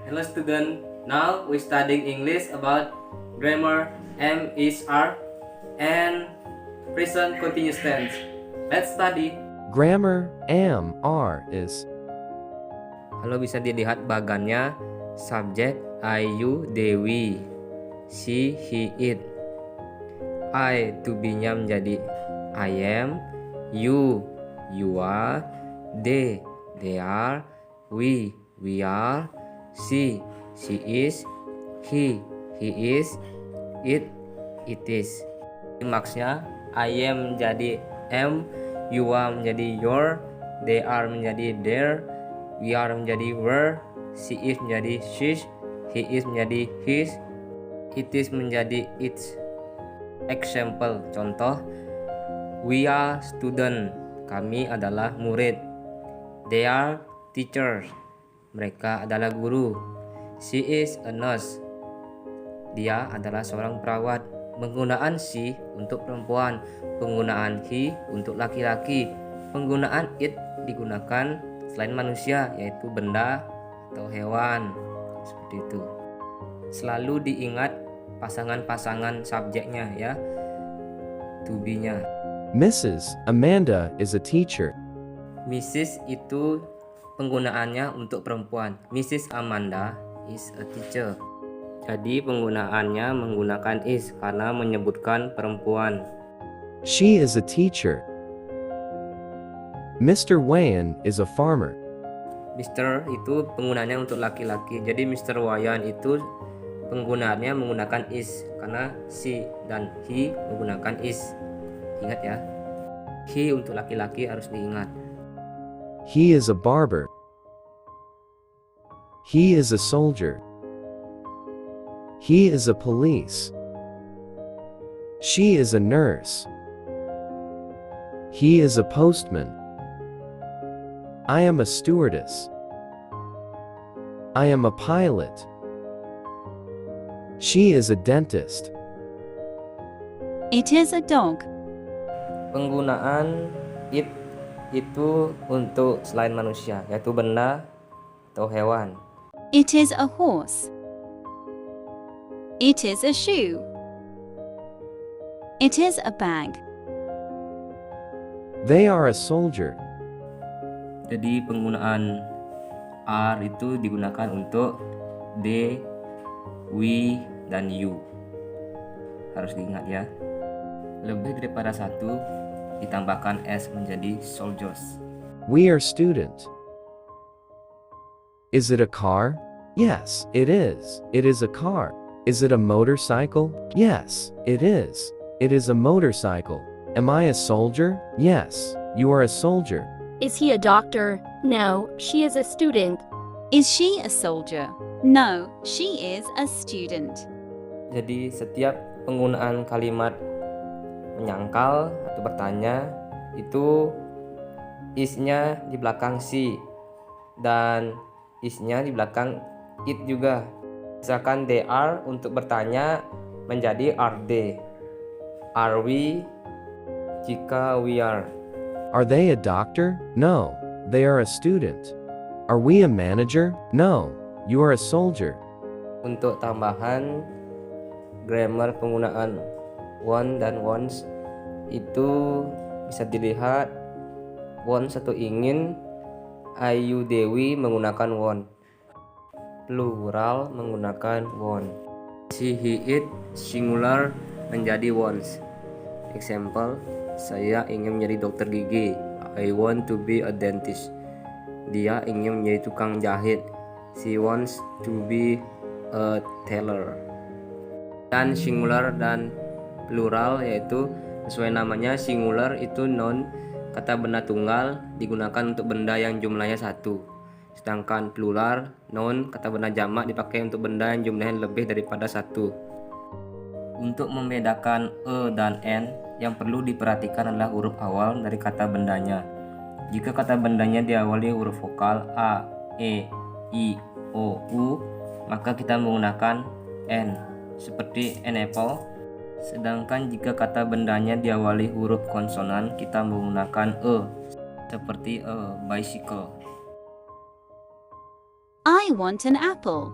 Hello student, now we studying English about grammar, am, is, are, and present continuous tense. Let's study. Grammar am, are, is. Halo, bisa dilihat bagannya subjek I, you, they, we, she, he, it. I to be-nya menjadi I am, you are, they are, we are, she is, he is, it is. Maksudnya I am menjadi am, you are menjadi your, they are menjadi their, we are menjadi were, she is menjadi she's, he is menjadi his, it is menjadi its. Example, contoh, we are student, kami adalah murid. They are teachers, mereka adalah guru. She is a nurse, dia adalah seorang perawat. Penggunaan she untuk perempuan, penggunaan he untuk laki-laki, penggunaan it digunakan selain manusia, yaitu benda atau hewan. Seperti itu. Selalu diingat pasangan-pasangan subjeknya ya, to be-nya. Mrs. Amanda is a teacher. Mrs. itu penggunaannya untuk perempuan. Mrs. Amanda is a teacher. Jadi penggunaannya menggunakan is karena menyebutkan perempuan. She is a teacher. Mr. Wayan is a farmer. Mr. itu penggunaannya untuk laki-laki. Jadi Mr. Wayan itu penggunaannya menggunakan is karena she dan he menggunakan is. Ingat ya. He untuk laki-laki harus diingat. He is a barber. He is a soldier. He is a police. She is a nurse. He is a postman. I am a stewardess. I am a pilot. She is a dentist. It is a dog. Penggunaan it itu untuk selain manusia, yaitu benda atau hewan. It is a horse. It is a shoe. It is a bag. They are a soldier. Jadi penggunaan are itu digunakan untuk they, we, dan you. Harus diingat ya. Lebih daripada satu ditambahkan s menjadi soldiers. We are student. Is it a car? Yes, it is. It is a car. Is it a motorcycle? Yes, it is. It is a motorcycle. Am I a soldier? Yes, you are a soldier. Is he a doctor? No, she is a student. Is she a soldier? No, she is a student. Jadi setiap penggunaan kalimat menyangkal atau bertanya itu is-nya di belakang she dan is-nya di belakang it juga. Misalkan they are untuk bertanya menjadi are they. Are we jika we are. Are they a doctor? No, they are a student. Are we a manager? No, you are a soldier. Untuk tambahan grammar penggunaan want dan wants itu bisa dilihat want atau ingin, I, you, they, we menggunakan want. Plural menggunakan want. She, he, it singular menjadi wants. Example, saya ingin menjadi dokter gigi. I want to be a dentist. Dia ingin menjadi tukang jahit. She wants to be a tailor. Dan singular dan plural yaitu sesuai namanya, singular itu noun, kata benda tunggal digunakan untuk benda yang jumlahnya satu. Sedangkan plural, noun, kata benda jamak dipakai untuk benda yang jumlahnya lebih daripada satu. Untuk membedakan e dan n, yang perlu diperhatikan adalah huruf awal dari kata bendanya. Jika kata bendanya diawali huruf vokal a, e, i, o, u, maka kita menggunakan n, seperti an apple. Sedangkan jika kata bendanya diawali huruf konsonan, kita menggunakan e, seperti a bicycle. I want an apple.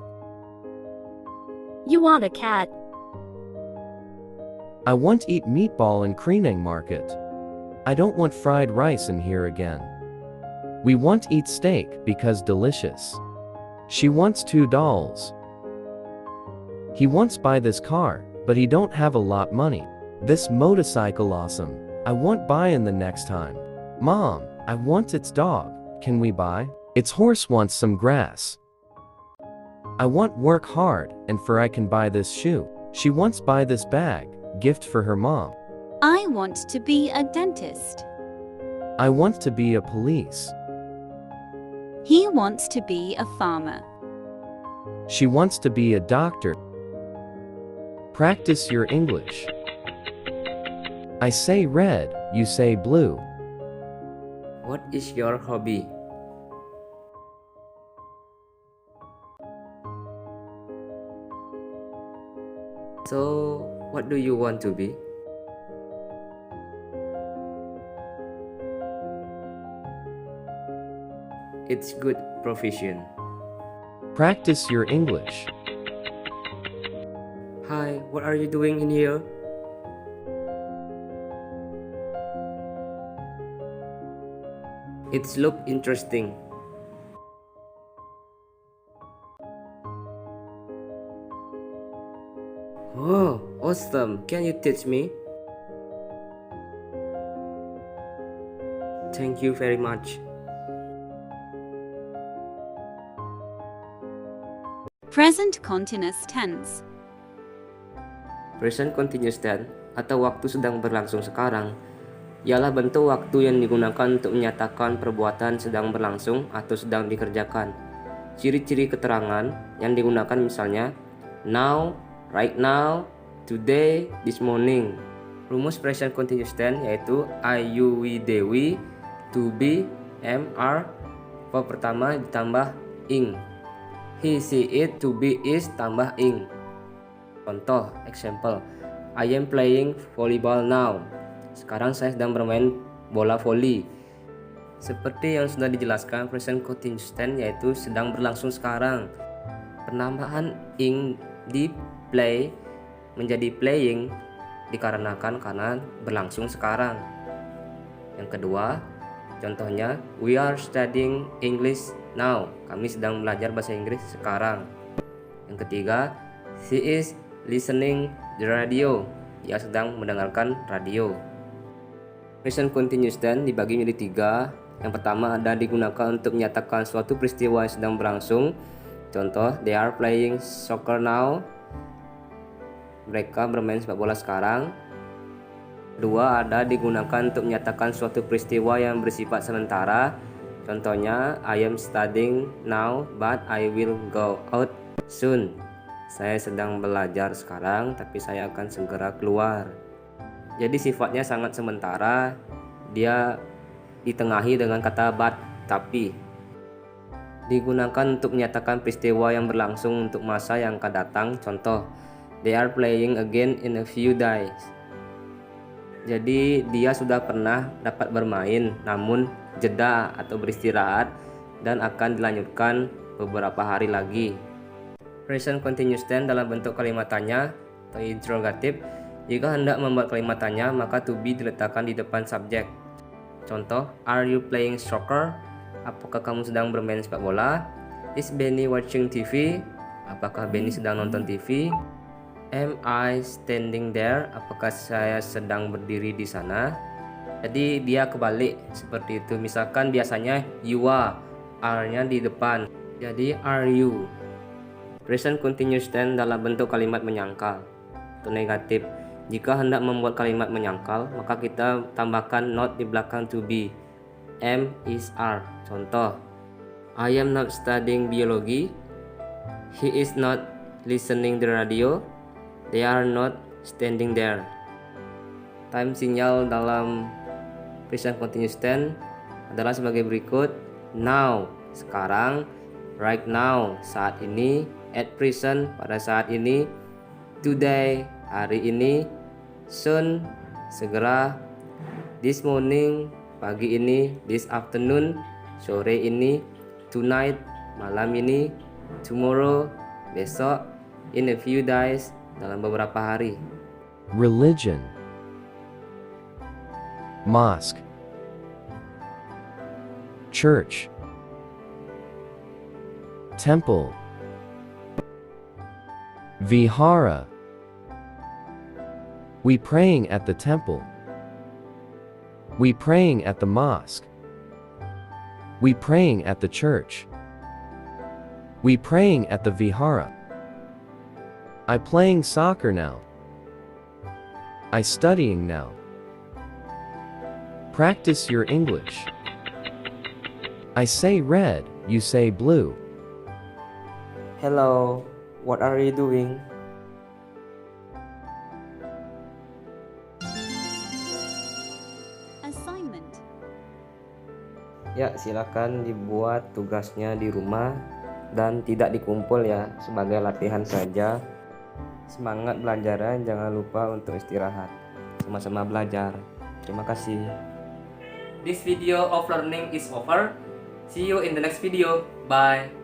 You want a cat. I want to eat meatball in Kreneng Market. I don't want fried rice in here again. We want to eat steak because delicious. She wants 2 dolls. He wants to buy this car, but he don't have a lot money. This motorcycle awesome. I want buy in the next time. Mom, I want its dog. Can we buy? Its horse wants some grass. I want work hard and for I can buy this shoe. She wants buy this bag, gift for her mom. I want to be a dentist. I want to be a police. He wants to be a farmer. She wants to be a doctor. Practice your English. I say red, you say blue. What is your hobby? So, what do you want to be? It's good profession. Practice your English. Hi, what are you doing in here? It's look interesting. Oh, awesome. Can you teach me? Thank you very much. Present continuous tense. Present continuous tense atau waktu sedang berlangsung sekarang ialah bentuk waktu yang digunakan untuk menyatakan perbuatan sedang berlangsung atau sedang dikerjakan. Ciri-ciri keterangan yang digunakan misalnya now, right now, today, this morning. Rumus present continuous tense yaitu I, you, we, they, we, to be, am, are. Verb pertama ditambah ing. He, she, it, to be, is tambah ing. Contoh, example. I am playing volleyball now. Sekarang saya sedang bermain bola voli. Seperti yang sudah dijelaskan, present continuous tense yaitu sedang berlangsung sekarang. Penambahan ing di play menjadi playing dikarenakan karena berlangsung sekarang. Yang kedua, contohnya, we are studying English now. Kami sedang belajar bahasa Inggris sekarang. Yang ketiga, she is listening the radio. Dia sedang mendengarkan radio. Present continuous tense dibagi menjadi 3. Yang pertama ada digunakan untuk menyatakan suatu peristiwa yang sedang berlangsung. Contoh, they are playing soccer now. Mereka bermain sepak bola sekarang. Kedua, ada digunakan untuk menyatakan suatu peristiwa yang bersifat sementara. Contohnya, I am studying now but I will go out soon. Saya sedang belajar sekarang tapi saya akan segera keluar. Jadi sifatnya sangat sementara. Dia ditengahi dengan kata but, tapi. Digunakan untuk menyatakan peristiwa yang berlangsung untuk masa yang akan datang. Contoh, they are playing again in a few days. Jadi dia sudah pernah dapat bermain, namun jeda atau beristirahat dan akan dilanjutkan beberapa hari lagi. Present continuous tense dalam bentuk kalimat tanya atau interrogatif. Jika hendak membuat kalimat tanya, maka to be diletakkan di depan subjek. Contoh, are you playing soccer? Apakah kamu sedang bermain sepak bola? Is Benny watching TV? Apakah Benny sedang nonton TV? Am I standing there? Apakah saya sedang berdiri di sana? Jadi dia kebalik seperti itu. Misalkan biasanya you are-nya di depan. Jadi are you. Present continuous tense dalam bentuk kalimat menyangkal atau negatif. Jika hendak membuat kalimat menyangkal, maka kita tambahkan not di belakang to be. Am, is, are. Contoh, I am not studying biology. He is not listening the radio. They are not standing there. Time sinyal dalam present continuous tense adalah sebagai berikut. Now, sekarang. Right now, saat ini. At present, pada saat ini. Today, hari ini. Soon, segera. This morning, pagi ini. This afternoon, sore ini. Tonight, malam ini. tomorrow, besok, in a few days, dalam beberapa hari. Religion. Mosque. Church. Temple. Vihara. We praying at the temple. We praying at the mosque. We praying at the church. We praying at the vihara. I playing soccer now. I studying now. Practice your English. I say red, you say blue. Hello, what are you doing? Assignment. Ya, silakan dibuat tugasnya di rumah dan tidak dikumpul ya, sebagai latihan saja. Semangat belajarnya, jangan lupa untuk istirahat. Sama-sama belajar. Terima kasih. This video of learning is over. See you in the next video. Bye.